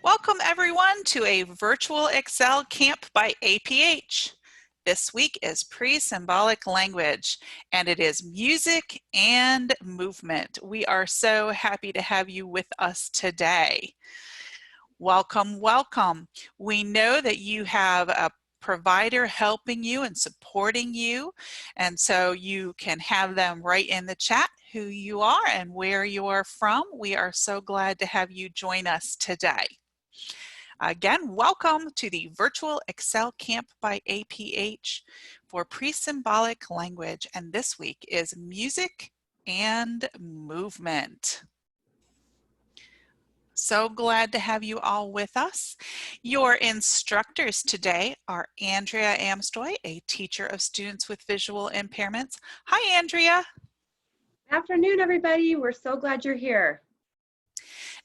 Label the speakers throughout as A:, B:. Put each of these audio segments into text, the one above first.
A: Welcome everyone to a virtual Excel camp by APH. This week is pre-symbolic language, and it is music and movement. We are so happy to have you with us today. Welcome, welcome. We know that you have a provider helping you and supporting you, and so you can have them right in the chat who you are and where you are from. We are so glad to have you join us today. Again, welcome to the virtual Excel camp by APH for pre-symbolic language, and this week is music and movement. So glad to have you all with us. Your instructors today are Andrea Anmestoy, a teacher of students with visual impairments. Hi, Andrea.
B: Good afternoon, everybody. We're so glad you're here.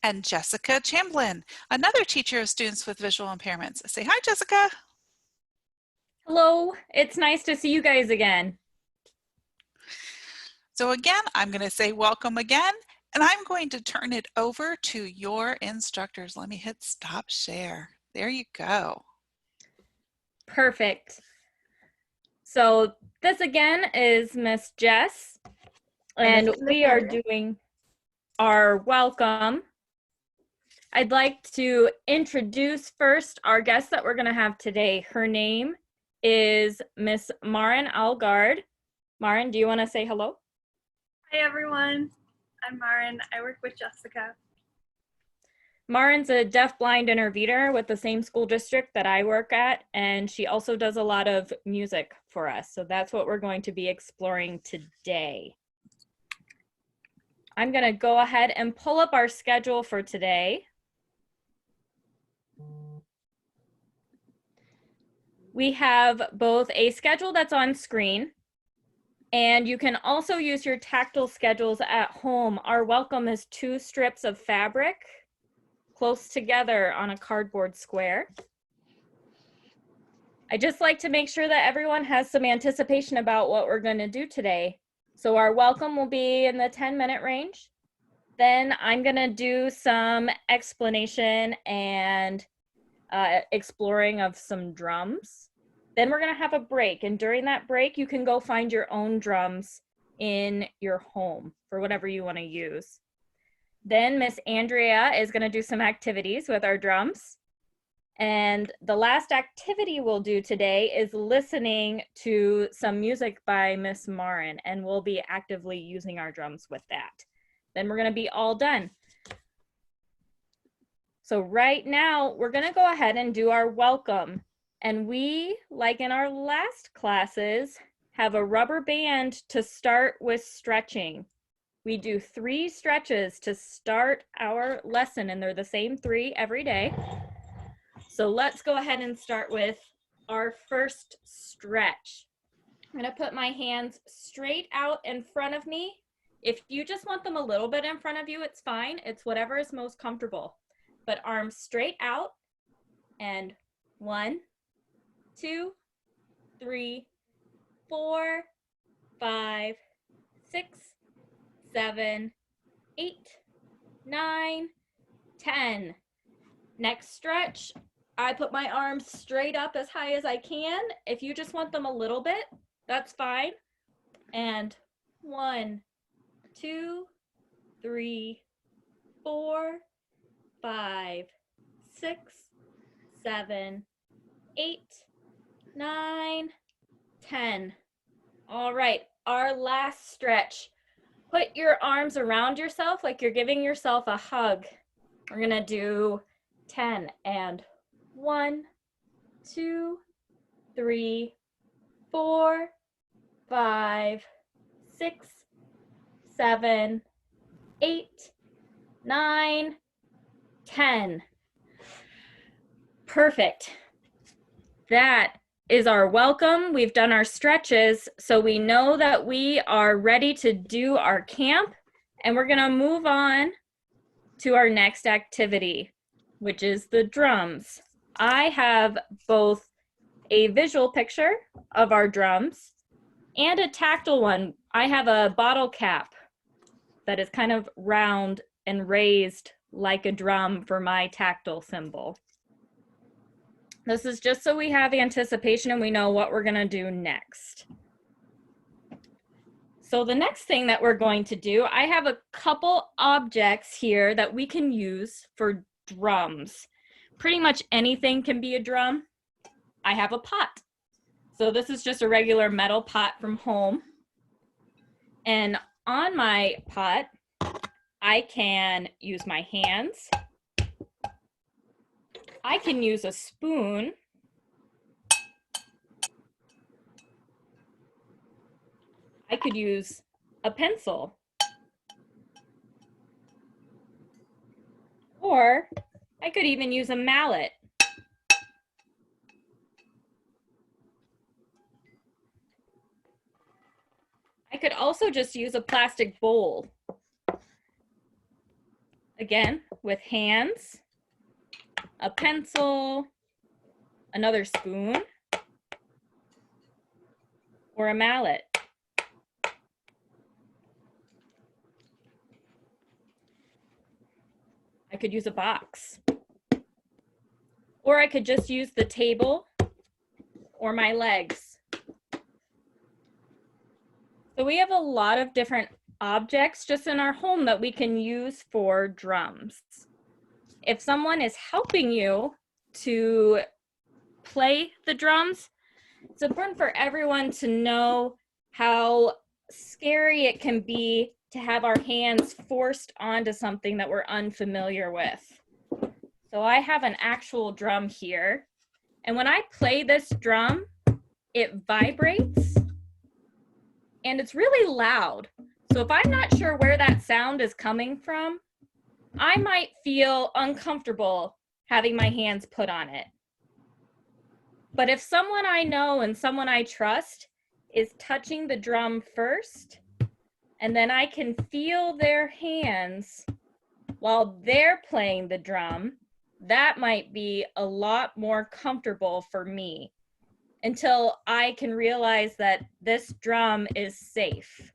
A: And Jessica Chamblin, another teacher of students with visual impairments. Say hi, Jessica.
C: Hello, it's nice to see you guys again.
A: So again, I'm going to say welcome again, and I'm going to turn it over to your instructors. Let me hit stop share. There you go.
C: Perfect. So this again is Miss Jess, and we are doing our welcome. I'd like to introduce first our guest that we're going to have today. Her name is Miss Maren Aalgaard. Maren, do you want to say hello?
D: Hi everyone, I'm Maren. I work with Jessica.
C: Maren's a deaf-blind intervener with the same school district that I work at, and she also does a lot of music for us. So that's what we're going to be exploring today. I'm going to go ahead and pull up our schedule for today. We have both a schedule that's on screen, and you can also use your tactile schedules at home. Our welcome is 2 strips of fabric close together on a cardboard square. I just like to make sure that everyone has some anticipation about what we're going to do today. So our welcome will be in the 10-minute range. Then I'm going to do some explanation and exploring of some drums. Then we're going to have a break, and during that break you can go find your own drums in your home for whatever you want to use. Then Miss Andrea is going to do some activities with our drums, and the last activity we'll do today is listening to some music by Miss Maren, and we'll be actively using our drums with that. Then we're going to be all done. So right now we're going to go ahead and do our welcome. And we, like in our last classes, have a rubber band to start with stretching. We do 3 stretches to start our lesson, and they're the same 3 every day. So let's go ahead and start with our first stretch. I'm going to put my hands straight out in front of me. If you just want them a little bit in front of you, it's fine. It's whatever is most comfortable. But arms straight out, and 1, 2, 3, 4, 5, 6, 7, 8, 9, 10. Next stretch, I put my arms straight up as high as I can. If you just want them a little bit, that's fine. And 1, 2, 3, 4, 5, 6, 7, 8, 9, 10. All right, our last stretch. Put your arms around yourself like you're giving yourself a hug. We're gonna do 10 and 1, 2, 3, 4, 5, 6, 7, 8, 9, 10. Perfect. That is our welcome. We've done our stretches, so we know that we are ready to do our camp, and we're gonna move on to our next activity, which is the drums. I have both a visual picture of our drums and a tactile one. I have a bottle cap that is kind of round and raised like a drum for my tactile cymbal. This is just so we have anticipation and we know what we're gonna do next. So the next thing that we're going to do, I have a couple objects here that we can use for drums. Pretty much anything can be a drum. I have a pot. So this is just a regular metal pot from home. And on my pot, I can use my hands. I can use a spoon. I could use a pencil. Or I could even use a mallet. I could also just use a plastic bowl. Again, with hands, a pencil, another spoon, or a mallet. I could use a box. Or I could just use the table or my legs. So we have a lot of different objects just in our home that we can use for drums. If someone is helping you to play the drums, it's important for everyone to know how scary it can be to have our hands forced onto something that we're unfamiliar with. So I have an actual drum here, and when I play this drum, it vibrates and it's really loud. So if I'm not sure where that sound is coming from, I might feel uncomfortable having my hands put on it. But if someone I know and someone I trust is touching the drum first, and then I can feel their hands while they're playing the drum, that might be a lot more comfortable for me until I can realize that this drum is safe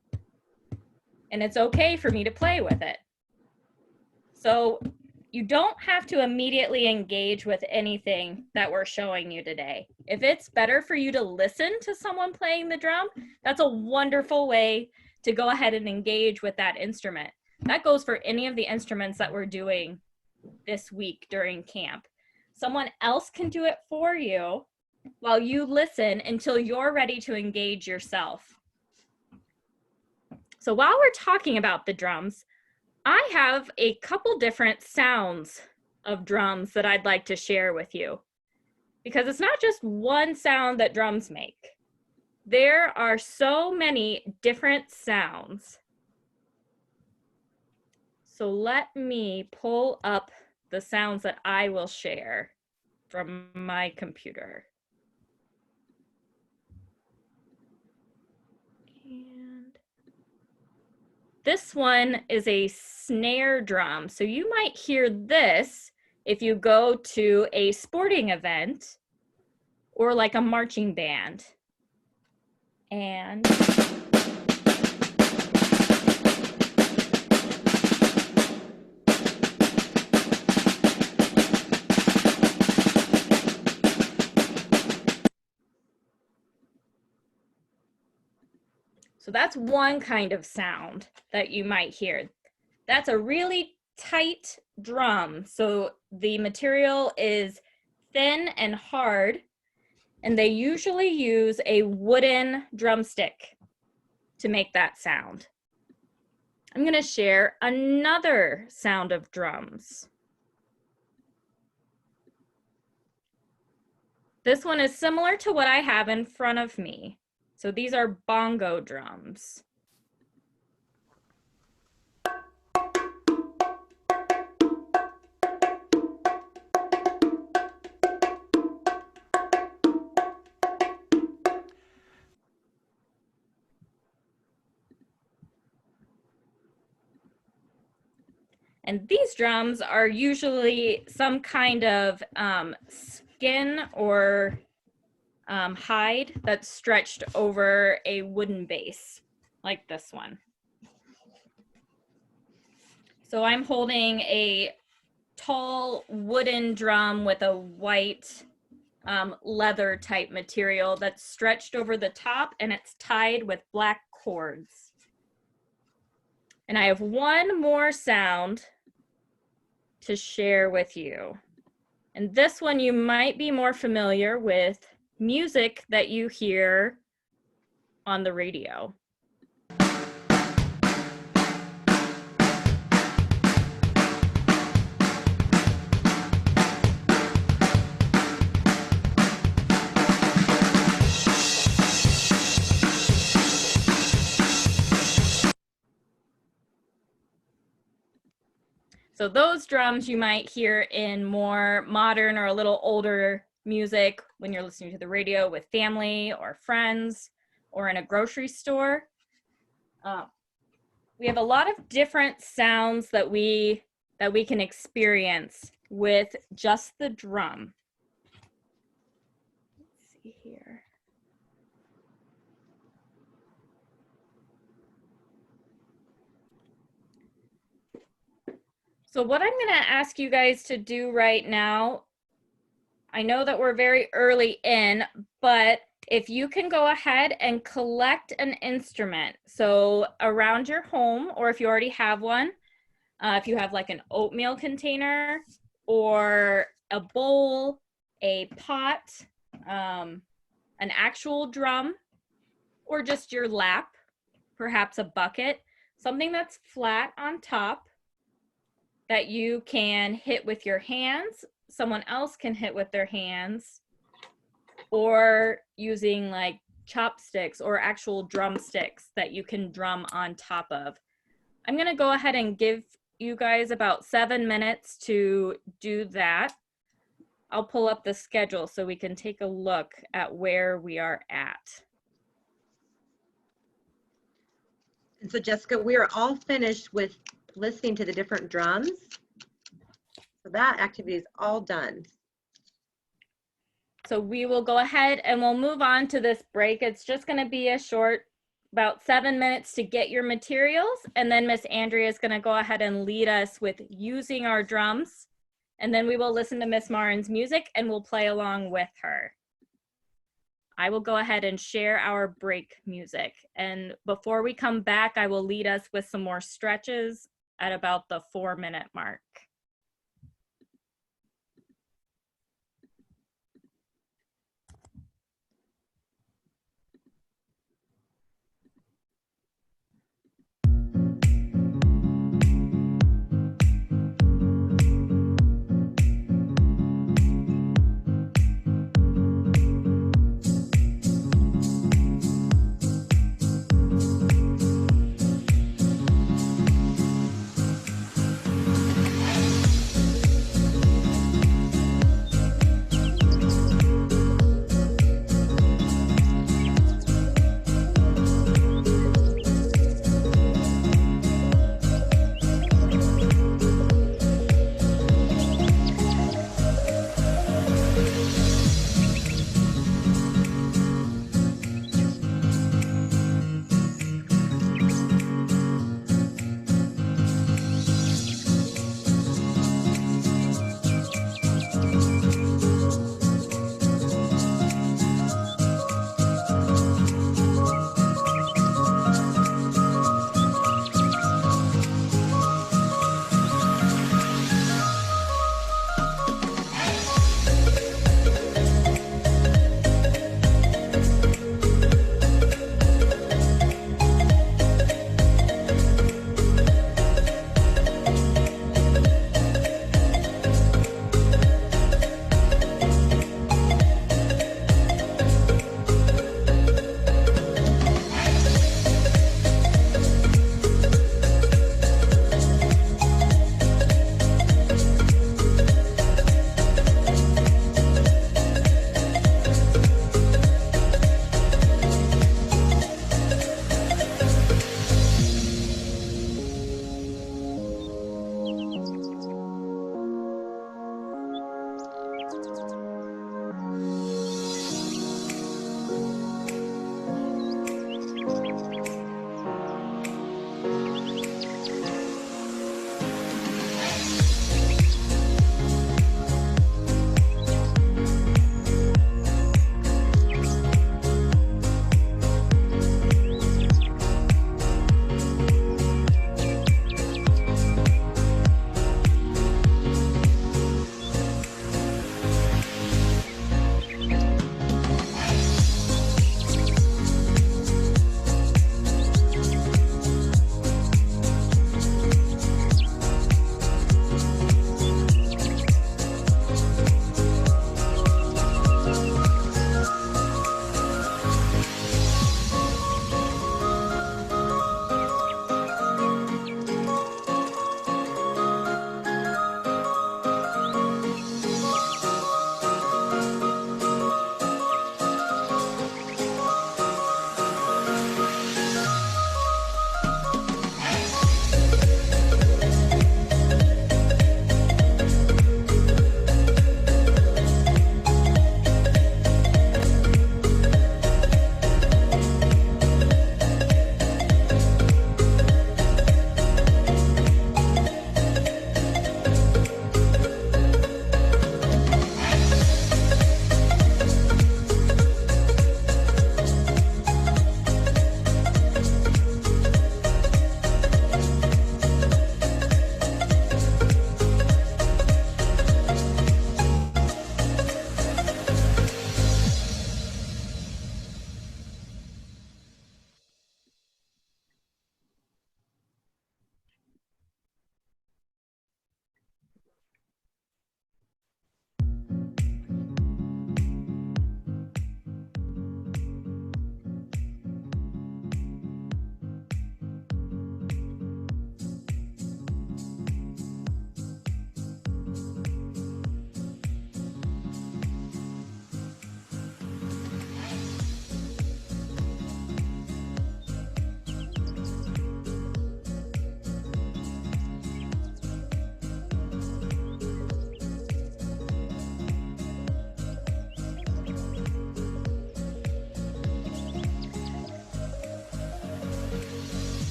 C: and it's okay for me to play with it. So you don't have to immediately engage with anything that we're showing you today. If it's better for you to listen to someone playing the drum, that's a wonderful way to go ahead and engage with that instrument. That goes for any of the instruments that we're doing this week during camp. Someone else can do it for you while you listen until you're ready to engage yourself. So while we're talking about the drums, I have a couple different sounds of drums that I'd like to share with you, because it's not just one sound that drums make. There are so many different sounds. So let me pull up the sounds that I will share from my computer. And this one is a snare drum. So you might hear this if you go to a sporting event or like a marching band. And so that's one kind of sound that you might hear. That's a really tight drum. So the material is thin and hard, and they usually use a wooden drumstick to make that sound. I'm going to share another sound of drums. This one is similar to what I have in front of me. So these are bongo drums. And these drums are usually some kind of skin or hide that's stretched over a wooden base, like this one. So I'm holding a tall wooden drum with a white leather type material that's stretched over the top, and it's tied with black cords. And I have one more sound to share with you. And this one you might be more familiar with music that you hear on the radio. So those drums you might hear in more modern or a little older music when you're listening to the radio with family or friends or in a grocery store. We have a lot of different sounds that we can experience with just the drum. Let's see here. So what I'm going to ask you guys to do right now, I know that we're very early in, but if you can go ahead and collect an instrument, so around your home, or if you already have one, if you have like an oatmeal container or a bowl, a pot, an actual drum, or just your lap, perhaps a bucket, something that's flat on top that you can hit with your hands, someone else can hit with their hands, or using like chopsticks or actual drumsticks that you can drum on top of. I'm gonna go ahead and give you guys about 7 minutes to do that. I'll pull up the schedule so we can take a look at where we are at.
E: And so Jessica, we are all finished with listening to the different drums. So that activity is all done.
C: So we will go ahead and we'll move on to this break. It's just going to be a short, about 7 minutes to get your materials. And then Miss Andrea is going to go ahead and lead us with using our drums. And then we will listen to Miss Maren's music and we'll play along with her. I will go ahead and share our break music. And before we come back, I will lead us with some more stretches at about the 4-minute mark.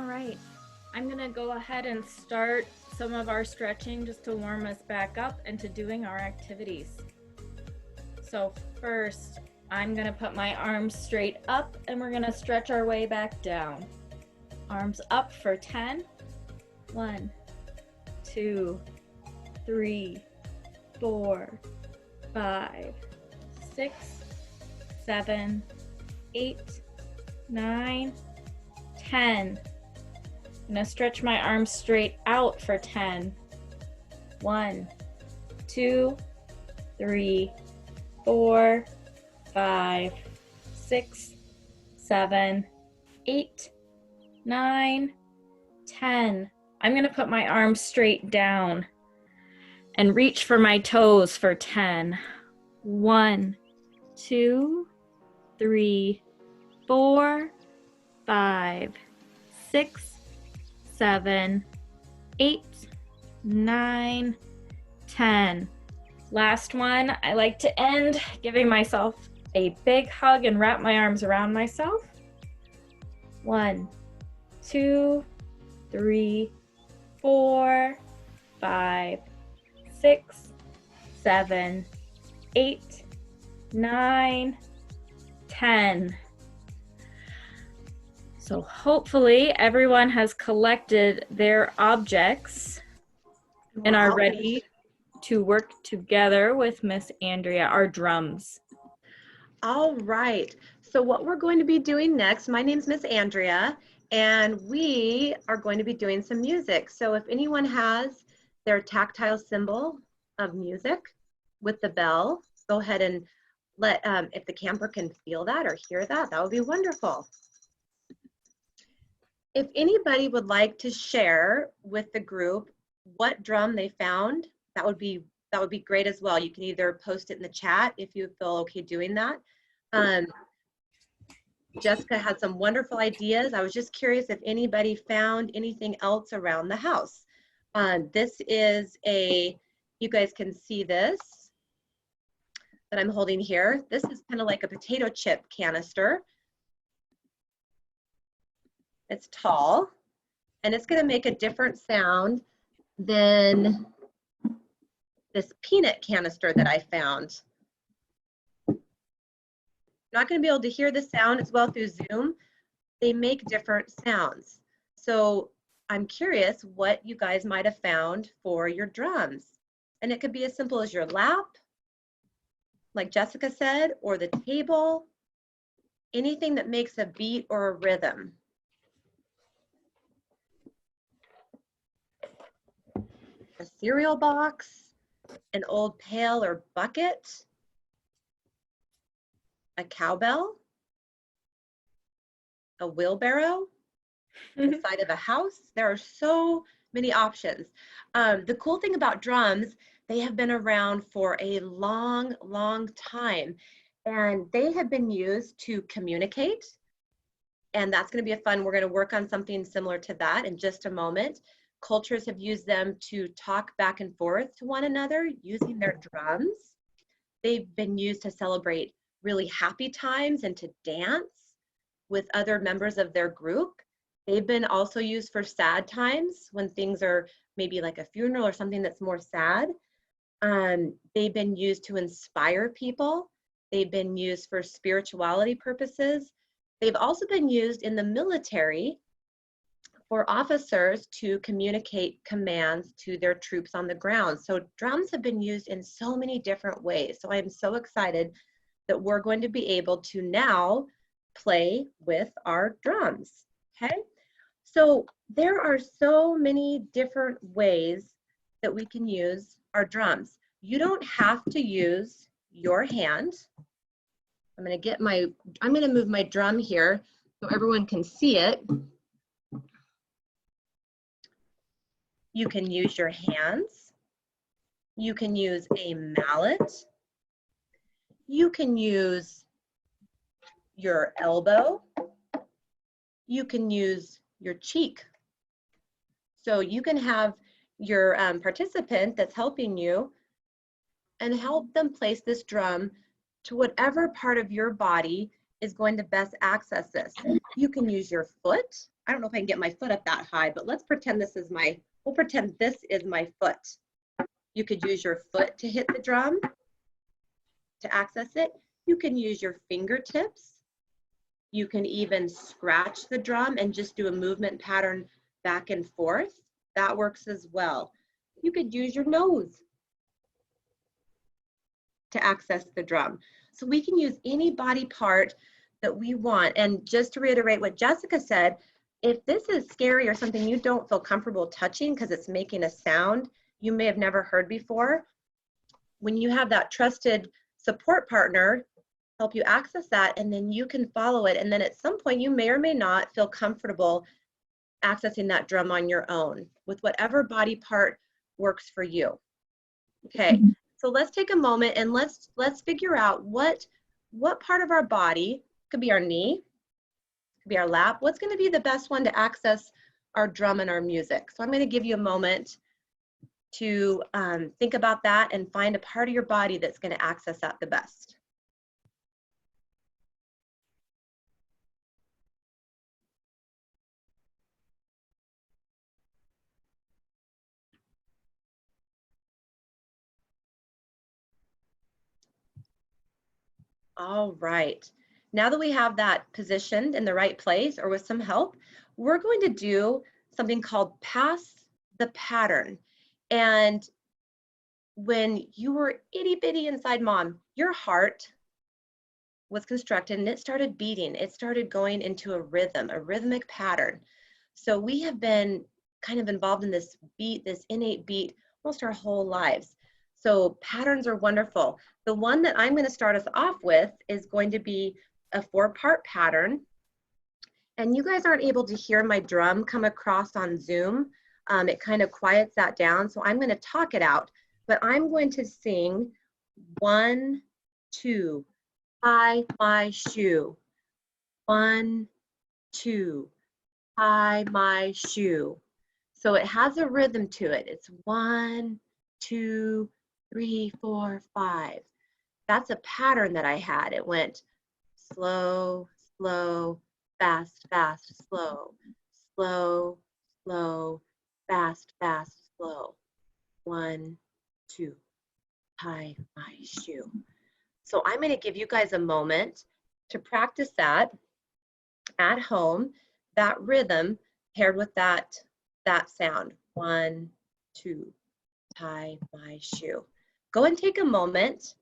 C: All right, I'm gonna go ahead and start some of our stretching just to warm us back up into doing our activities. So first, I'm gonna put my arms straight up and we're gonna stretch our way back down. Arms up for 10. 1, 2, 3, 4, 5, 6, 7, 8, 9, 10. I'm gonna stretch my arms straight out for 10. 1, 2, 3, 4, 5, 6, 7, 8, 9, 10. I'm gonna put my arms straight down and reach for my toes for 10. 1, 2, 3, 4, 5, 6, 7, 8, 9, 10. Last one, I like to end giving myself a big hug and wrap my arms around myself. 1, 2, 3, 4, 5, 6, 7, 8, 9, 10. So hopefully everyone has collected their objects and are ready to work together with Miss Andrea, our drums.
E: All right. So what we're going to be doing next, my name's Miss Andrea, and we are going to be doing some music. So if anyone has their tactile symbol of music with the bell, go ahead and let, if the camper can feel that or hear that, that would be wonderful. If anybody would like to share with the group what drum they found, that would be great as well. You can either post it in the chat if you feel okay doing that. Jessica had some wonderful ideas. I was just curious if anybody found anything else around the house. This is you guys can see this that I'm holding here. This is kind of like a potato chip canister. It's tall, and it's gonna make a different sound than this peanut canister that I found. You're not gonna be able to hear the sound as well through Zoom. They make different sounds. So I'm curious what you guys might have found for your drums. And it could be as simple as your lap, like Jessica said, or the table, anything that makes a beat or a rhythm. A cereal box, an old pail or bucket, a cowbell, a wheelbarrow, the side of a house. There are so many options. The cool thing about drums, they have been around for a long, long time, and they have been used to communicate. And that's going to be a fun, we're going to work on something similar to that in just a moment. Cultures have used them to talk back and forth to one another using their drums. They've been used to celebrate really happy times and to dance with other members of their group. They've been also used for sad times when things are maybe like a funeral or something that's more sad. They've been used to inspire people. They've been used for spirituality purposes. They've also been used in the military for officers to communicate commands to their troops on the ground. So drums have been used in so many different ways. So I'm so excited that we're going to be able to now play with our drums, okay? So there are so many different ways that we can use our drums. You don't have to use your hand. I'm gonna move my drum here so everyone can see it. You can use your hands. You can use a mallet. You can use your elbow. You can use your cheek. So you can have your participant that's helping you and help them place this drum to whatever part of your body is going to best access this. You can use your foot. I don't know if I can get my foot up that high, but let's pretend we'll pretend this is my foot. You could use your foot to hit the drum to access it. You can use your fingertips. You can even scratch the drum and just do a movement pattern back and forth. That works as well. You could use your nose to access the drum. So we can use any body part that we want. And just to reiterate what Jessica said, if this is scary or something you don't feel comfortable touching because it's making a sound you may have never heard before, when you have that trusted support partner help you access that, and then you can follow it. And then at some point you may or may not feel comfortable accessing that drum on your own with whatever body part works for you. Okay, so let's take a moment and let's figure out what part of our body, could be our knee, could be our lap, what's going to be the best one to access our drum and our music. So I'm going to give you a moment to think about that and find a part of your body that's going to access that the best. All right, now that we have that positioned in the right place or with some help, we're going to do something called pass the pattern. And when you were itty bitty inside mom, your heart was constructed and it started beating. It started going into a rhythm, a rhythmic pattern. So we have been kind of involved in this beat, this innate beat, almost our whole lives. So patterns are wonderful. The one that I'm going to start us off with is going to be a 4-part pattern. And you guys aren't able to hear my drum come across on Zoom. It kind of quiets that down. So I'm going to talk it out, but I'm going to sing 1, 2, tie my shoe. 1, 2, tie my shoe. So it has a rhythm to it. It's 1, 2, 3, 4, 5. That's a pattern that I had. It went slow, slow, fast, fast, slow, slow, slow, fast, fast, slow. 1, 2, tie my shoe. So I'm going to give you guys a moment to practice that at home, that rhythm paired with that sound. 1, 2, tie my shoe. Go and take a moment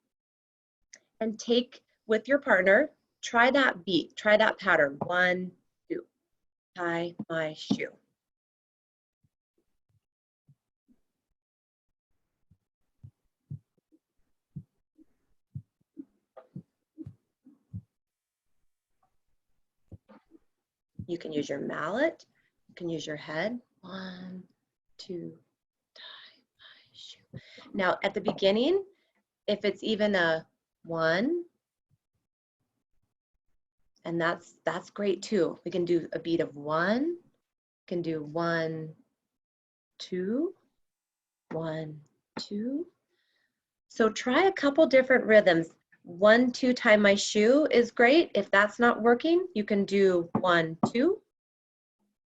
E: and take with your partner, try that beat, try that pattern. 1, 2, tie my shoe. You can use your mallet, you can use your head. 1, 2, tie my shoe. Now at the beginning, if it's even a 1, and that's great too. We can do a beat of 1, we can do 1, 2, 1, 2. So try a couple different rhythms. 1, 2, tie my shoe is great. If that's not working, you can do 1, 2,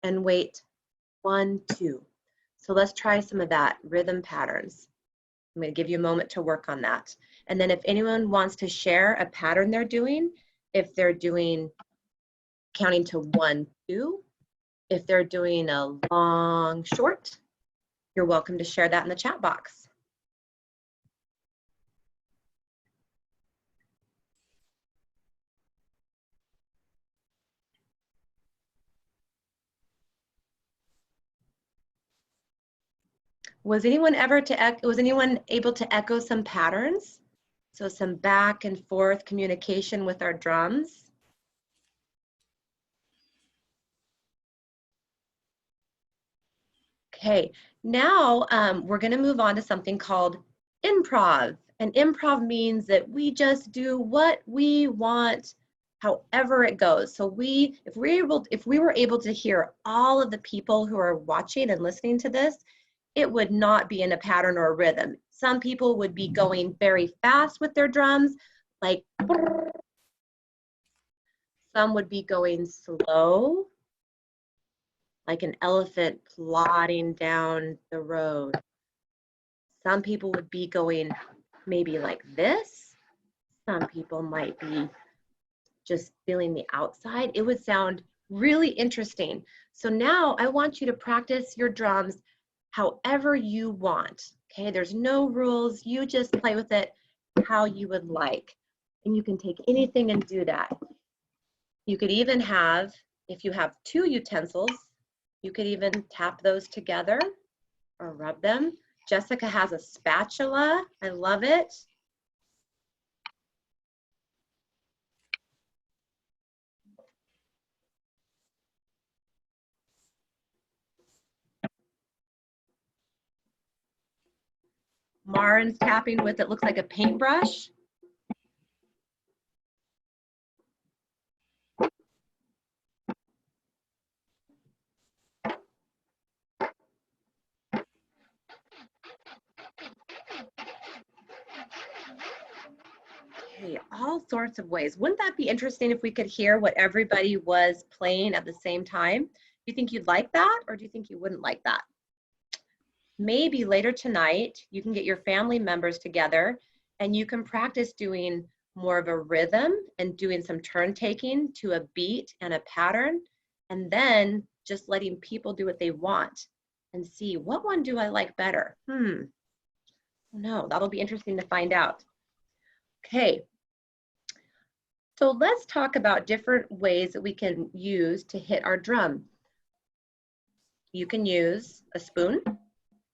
E: and wait 1, 2. So let's try some of that rhythm patterns. I'm going to give you a moment to work on that. And then if anyone wants to share a pattern they're doing, if they're doing counting to 1, 2, if they're doing a long, short, you're welcome to share that in the chat box. Was anyone able to echo some patterns? So some back and forth communication with our drums. Okay, now we're going to move on to something called improv. And improv means that we just do what we want, however it goes. So if we were able to hear all of the people who are watching and listening to this, it would not be in a pattern or a rhythm. Some people would be going very fast with their drums, like, Some would be going slow, like an elephant plodding down the road. Some people would be going maybe like this. Some people might be just feeling the outside. It would sound really interesting. So now I want you to practice your drums however you want. Okay, there's no rules. You just play with it how you would like. And you can take anything and do that. You could even have, if you have 2 utensils, you could even tap those together or rub them. Jessica has a spatula. I love it. Maren's tapping with, it looks like a paintbrush. Okay, all sorts of ways. Wouldn't that be interesting if we could hear what everybody was playing at the same time? Do you think you'd like that, or do you think you wouldn't like that? Maybe later tonight, you can get your family members together and you can practice doing more of a rhythm and doing some turn taking to a beat and a pattern, and then just letting people do what they want and see, what one do I like better? No, that'll be interesting to find out. Okay, so let's talk about different ways that we can use to hit our drum. You can use a spoon.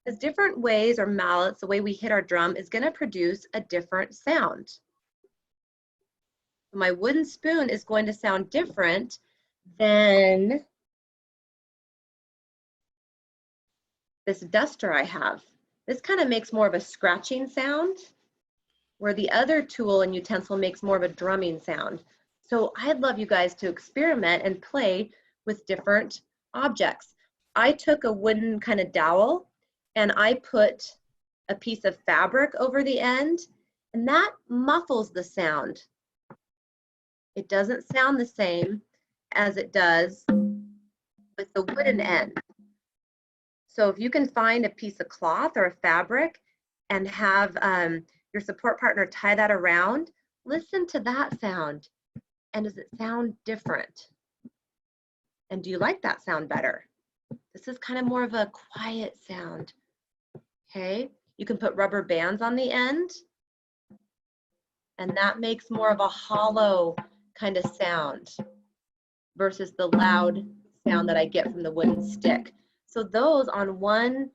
E: There's different ways, or mallets, the way we hit our drum is going to produce a different sound. My wooden spoon is going to sound different than this duster I have. This kind of makes more of a scratching sound, where the other tool and utensil makes more of a drumming sound. So I'd love you guys to experiment and play with different objects. I took a wooden kind of dowel and I put a piece of fabric over the end, and that muffles the sound. It doesn't sound the same as it does with the wooden end. So if you can find a piece of cloth or a fabric and have your support partner tie that around, listen to that sound. And does it sound different? And do you like that sound better? This is kind of more of a quiet sound. Okay, you can put rubber bands on the end, and that makes more of a hollow kind of sound versus the loud sound that I get from the wooden stick. So those on one,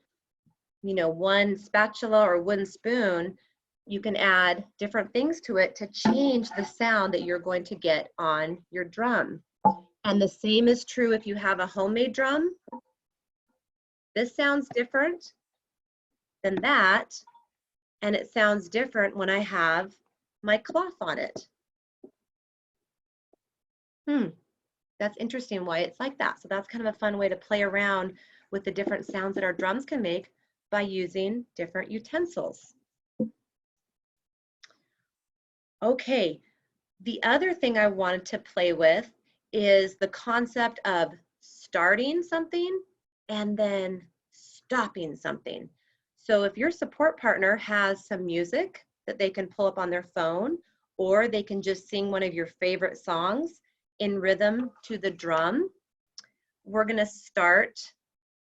E: one spatula or wooden spoon, you can add different things to it to change the sound that you're going to get on your drum. And the same is true if you have a homemade drum. This sounds different than that, and it sounds different when I have my cloth on it. That's interesting why it's like that. So that's kind of a fun way to play around with the different sounds that our drums can make by using different utensils. Okay, the other thing I wanted to play with is the concept of starting something and then stopping something. So if your support partner has some music that they can pull up on their phone, or they can just sing one of your favorite songs in rhythm to the drum, we're going to start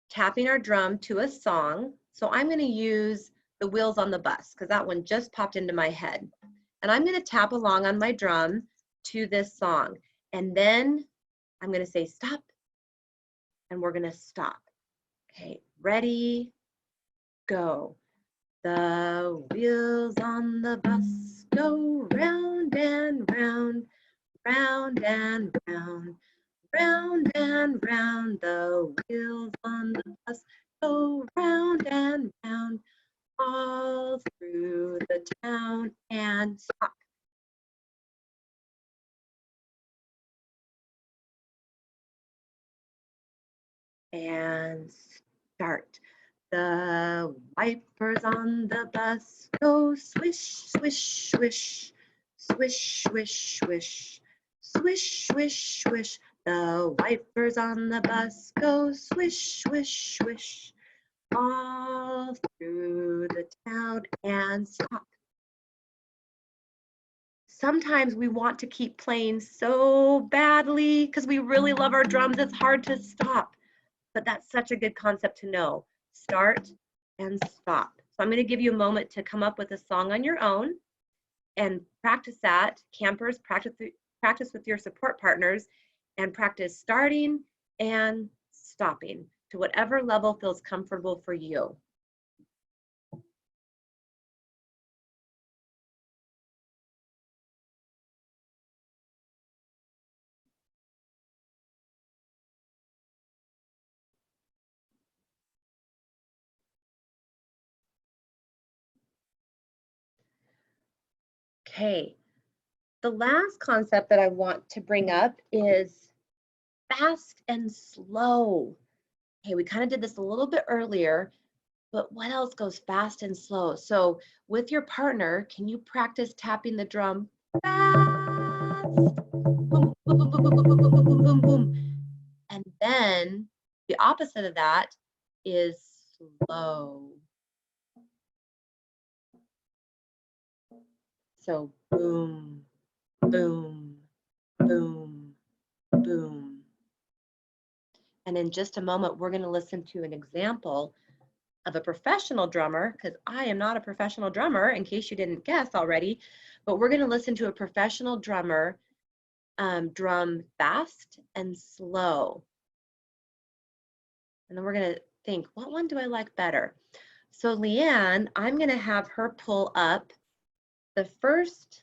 E: tapping our drum to a song. So I'm going to use The Wheels on the Bus because that one just popped into my head. And I'm going to tap along on my drum to this song. And then I'm going to say stop, and we're going to stop. Okay, ready, go. The wheels on the bus go round and round, round and round, round and round. The wheels on the bus go round and round, all through the town, and stop. And start. The wipers on the bus go swish, swish, swish, swish, swish, swish, Swish, swish, swish. The wipers on the bus go swish, swish, swish. All through the town and stop. Sometimes we want to keep playing so badly because we really love our drums. It's hard to stop, but that's such a good concept to know. Start and stop. So I'm going to give you a moment to come up with a song on your own and practice that. Campers, practice with your support partners and practice starting and stopping to whatever level feels comfortable for you. Okay, the last concept that I want to bring up is fast and slow. Okay, we kind of did this a little bit earlier, but what else goes fast and slow? So with your partner, can you practice tapping the drum fast? Boom, boom, boom, boom, boom, boom, boom, boom, boom, boom. And then the opposite of that is slow. So boom, boom, boom, boom. And in just a moment, we're going to listen to an example of a professional drummer, because I am not a professional drummer, in case you didn't guess already, but we're going to listen to a professional drummer drum fast and slow. And then we're going to think, what one do I like better? So Leanne, I'm going to have her pull up the first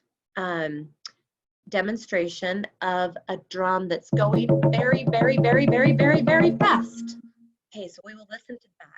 E: demonstration of a drum that's going very, very, very, very, very, very fast. Okay, so we will listen to that.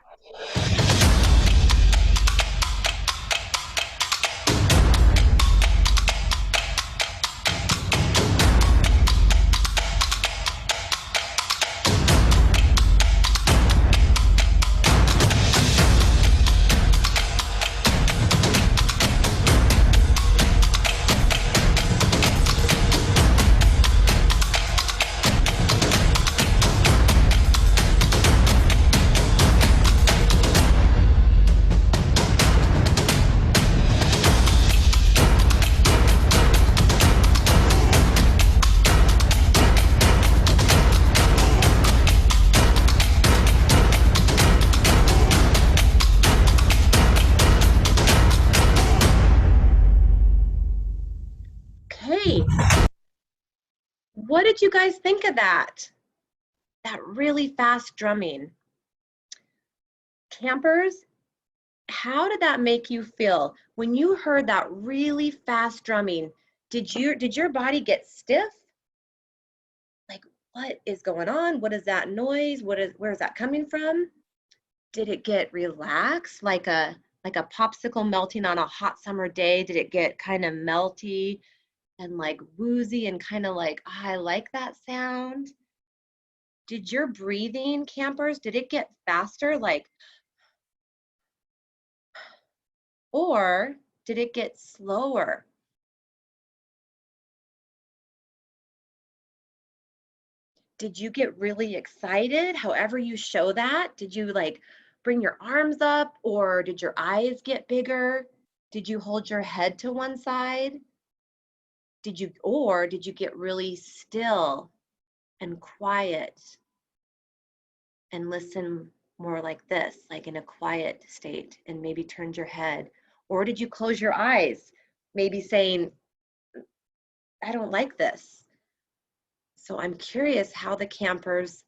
E: What did you guys think of that? That really fast drumming. Campers, how did that make you feel? When you heard that really fast drumming, did your body get stiff? Like, what is going on? What is that noise? Where is that coming from? Did it get relaxed like a popsicle melting on a hot summer day? Did it get kind of melty and like woozy and kind of like, oh, I like that sound? Did your breathing, campers, did it get faster, like, or did it get slower? Did you get really excited? However you show that, did you like bring your arms up, or did your eyes get bigger? Did you hold your head to one side? Did you get really still and quiet and listen more like this, like in a quiet state, and maybe turned your head? Or did you close your eyes, maybe saying, I don't like this? So I'm curious how the campers,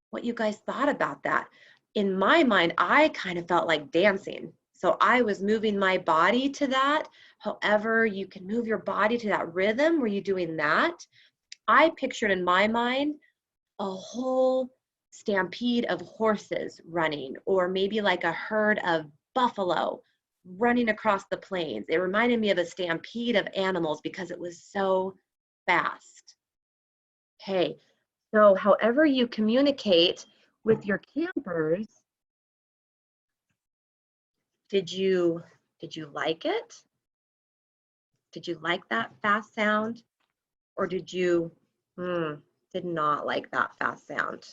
E: what you guys thought about that. In my mind, I kind of felt like dancing. So I was moving my body to that. However, you can move your body to that rhythm. Were you doing that? I pictured in my mind a whole stampede of horses running, or maybe like a herd of buffalo running across the plains. It reminded me of a stampede of animals because it was so fast. Okay, so however you communicate with your campers, did you like it? Did you like that fast sound? Or did you Did not like that fast sound.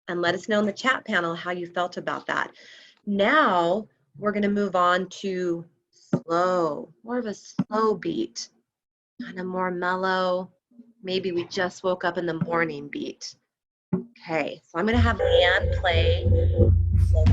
E: And let us know in the chat panel how you felt about that. Now we're going to move on to slow, more of a slow beat, kind of more mellow. Maybe we just woke up in the morning beat. Okay, so I'm going to have Anne play slow.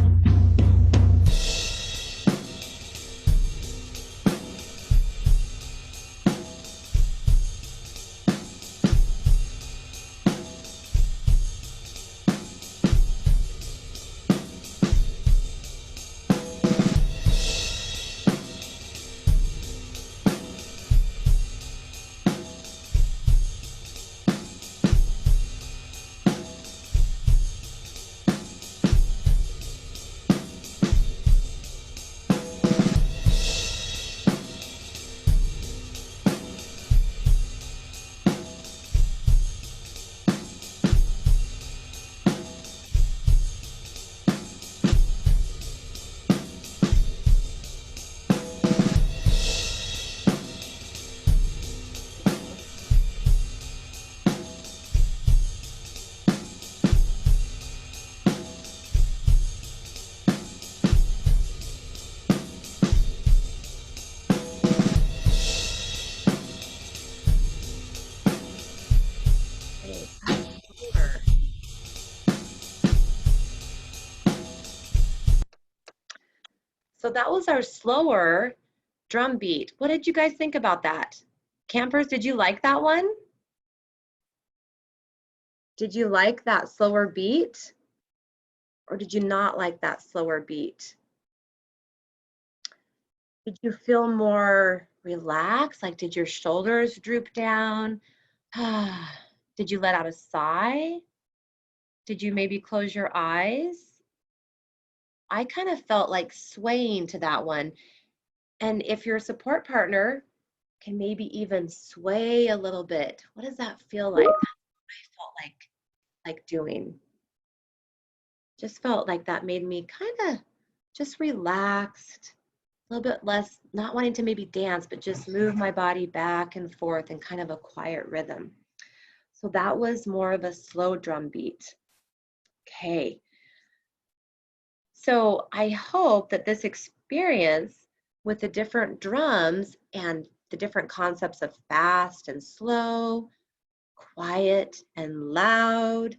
E: So that was our slower drum beat. What did you guys think about that? Campers, did you like that one? Did you like that slower beat? Or did you not like that slower beat? Did you feel more relaxed? Like, did your shoulders droop down? Did you let out a sigh? Did you maybe close your eyes? I kind of felt like swaying to that one. And if your support partner can maybe even sway a little bit, what does that feel like? That's what I felt like doing. Just felt like that made me kind of just relaxed, a little bit less, not wanting to maybe dance, but just move my body back and forth in kind of a quiet rhythm. So that was more of a slow drum beat. Okay. So I hope that this experience with the different drums and the different concepts of fast and slow, quiet and loud,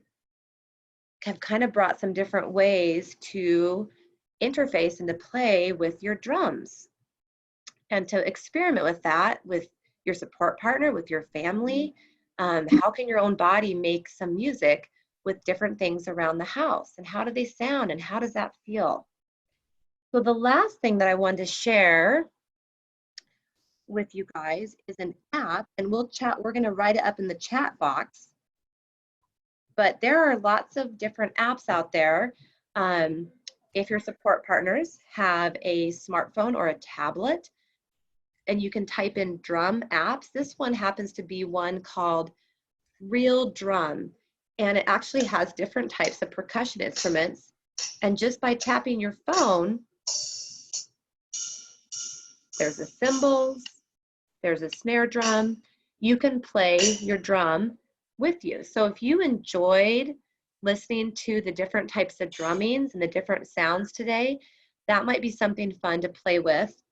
E: have kind of brought some different ways to interface and to play with your drums and to experiment with that with your support partner, with your family. How can your own body make some music with different things around the house, and how do they sound and how does that feel? So the last thing that I wanted to share with you guys is an app, and we're going to write it up in the chat box. But there are lots of different apps out there. If your support partners have a smartphone or a tablet, and you can type in drum apps. This one happens to be one called Real Drum, and it actually has different types of percussion instruments. And just by tapping your phone, there's the cymbals, there's a snare drum. You can play your drum with you. So if you enjoyed listening to the different types of drummings and the different sounds today, that might be something fun to play with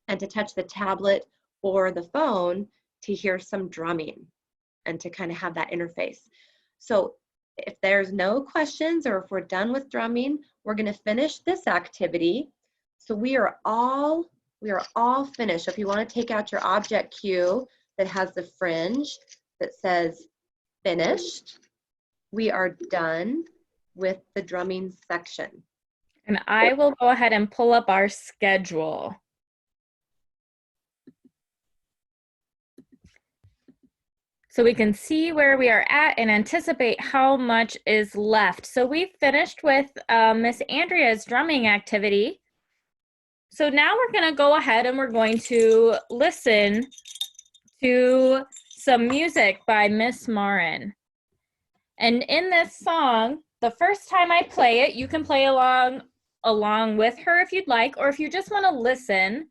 E: and to touch the tablet or the phone to hear some drumming and to kind of have that interface. So if there's no questions or if we're done with drumming, we're going to finish this activity. So we are all finished. So if you want to take out your object cue that has the fringe that says finished, we are done with the drumming section.
C: And I will go ahead and pull up our schedule. So we can see where we are at and anticipate how much is left. So we finished with Miss Andrea's drumming activity. So now we're going to go ahead and we're going to listen to some music by Miss Maren. And in this song, the first time I play it, you can play along with her if you'd like, or if you just want to listen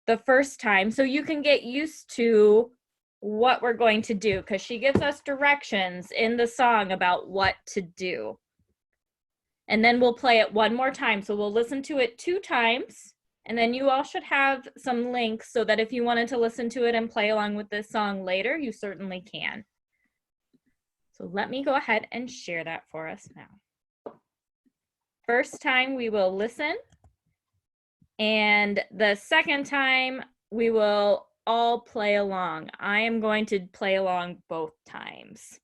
C: the first time so you can get used to what we're going to do because she gives us directions in the song about what to do. And then we'll play it one more time. So we'll listen to it 2 times. And then you all should have some links so that if you wanted to listen to it and play along with this song later, you certainly can. So let me go ahead and share that for us now. First time we will listen. And the second time we will all play along. I am going to play along both times.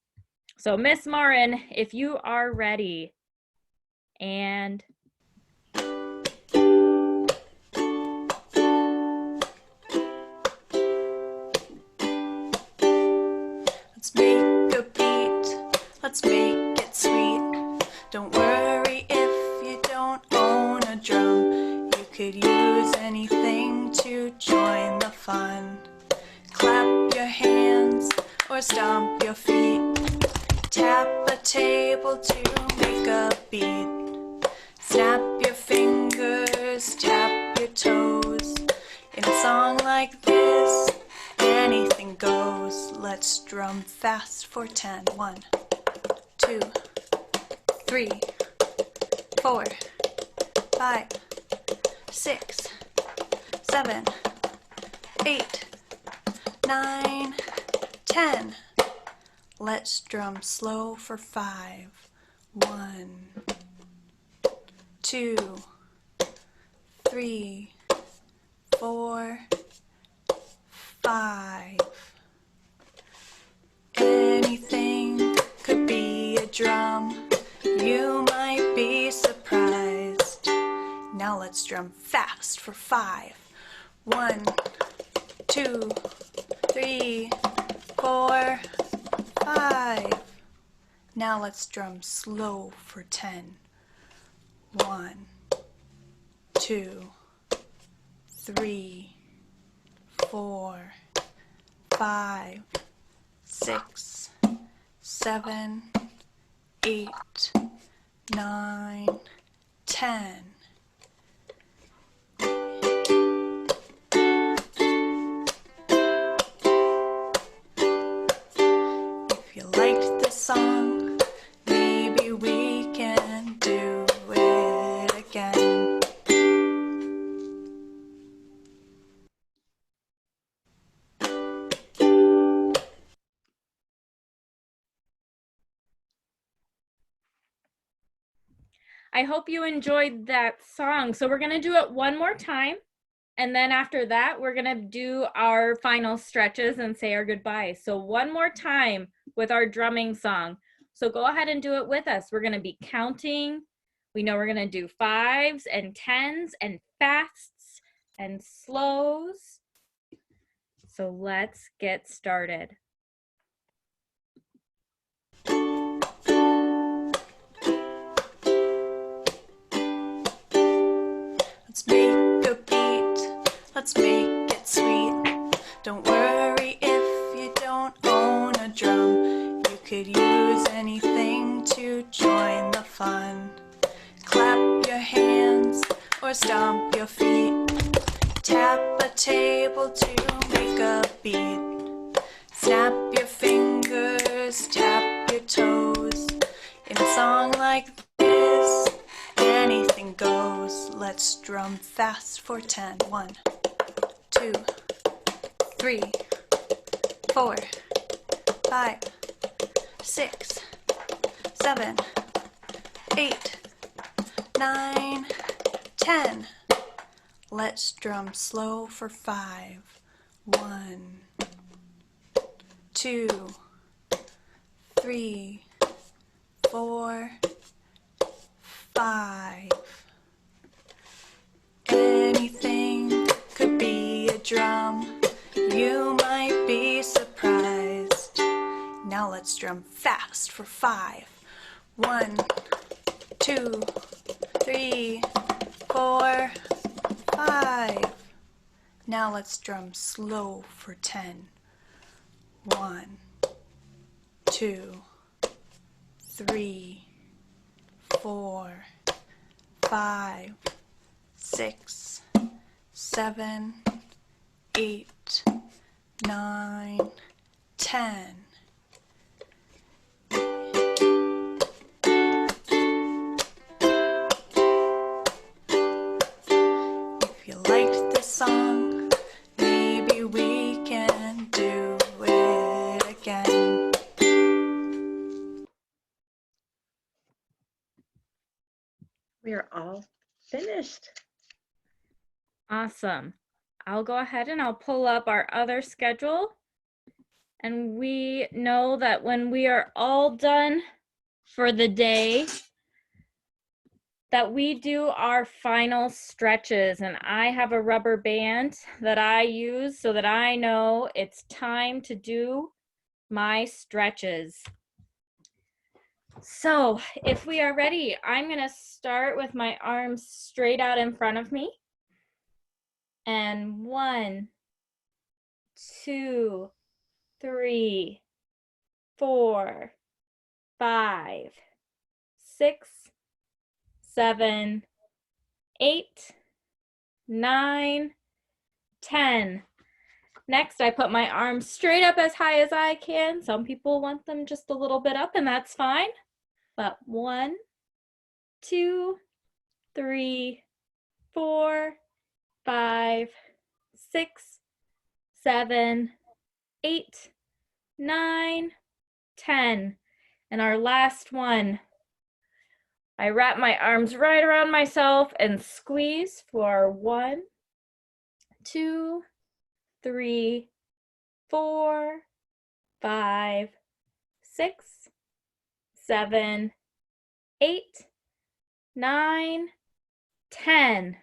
C: So Miss Maren, if you are ready. And
F: let's make a beat, let's make it sweet. Don't worry if you don't own a drum. You could use anything to join the fun. Clap your hands or stomp your feet. Tap a table to make a beat. Snap your fingers, tap your toes. In a song like this, anything goes. Let's drum fast for 10. 1, 2, 3, 4, 5, 6, 7, 8, 9, 10. Let's drum slow for 5. 1, 2, 3, 4, 5. Anything could be a drum. You might be surprised. Now let's drum fast for 5. 1, 2, 3, 4, 5. Now let's drum slow for 10. 1, 2, 3, 4, 5, 6, 7, 8, 9, 10. If you liked this song, maybe we can do it again.
C: I hope you enjoyed that song. So we're going to do it one more time. And then after that, we're going to do our final stretches and say our goodbyes. So one more time with our drumming song. So go ahead and do it with us. We're going to be counting. We know we're going to do 5s and 10s and fasts and slows. So let's get started.
F: Let's make a beat, let's make it sweet. Don't worry if you don't own a drum. You could use anything to join the fun. Clap your hands or stomp your feet. Tap a table to make a beat. Snap your fingers, tap your toes. In a song like this, anything goes. Let's drum fast for 10. 1, 2, 3, 4, 5, 6, 7, 8, 9, 10. Let's drum slow for 5. 1, 2, 3, 4, 5. Anything could be a drum. You might be surprised. Now let's drum fast for 5. 1, 2, 3, 4, 5. Now let's drum slow for 10. 1, 2, 3, 4, 5, 6, 7, 8, 9, 10. If you liked this song, maybe we can do it again.
E: We are all finished.
C: Awesome. I'll go ahead and I'll pull up our other schedule. And we know that when we are all done for the day, that we do our final stretches. And I have a rubber band that I use so that I know it's time to do my stretches. So if we are ready, I'm going to start with my arms straight out in front of me. And 1, 2, 3, 4, 5, 6, 7, 8, 9, 10. Next, I put my arms straight up as high as I can. Some people want them just a little bit up, and that's fine. But 1, 2, 3, 4, 5, 6, 7, 8, 9, 10. And our last one, I wrap my arms right around myself and squeeze for 1, 2, 3, 4, 5, 6, 7, 8, 9, 10.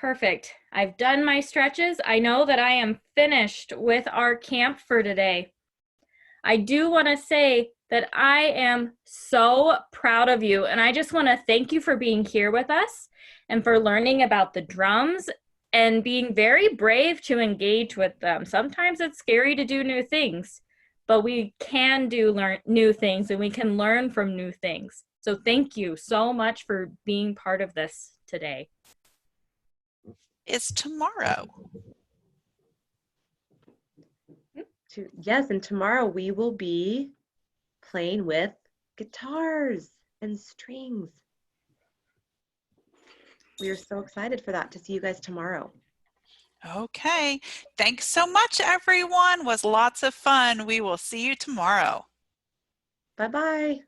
C: Perfect. I've done my stretches. I know that I am finished with our camp for today. I do want to say that I am so proud of you, and I just want to thank you for being here with us and for learning about the drums and being very brave to engage with them. Sometimes it's scary to do new things, but we can do new things and we can learn from new things. So thank you so much for being part of this today.
A: Is tomorrow.
E: Yes, and tomorrow we will be playing with guitars and strings. We are so excited for that, to see you guys tomorrow.
A: Okay. Thanks so much, everyone. Was lots of fun. We will see you tomorrow.
E: Bye-bye.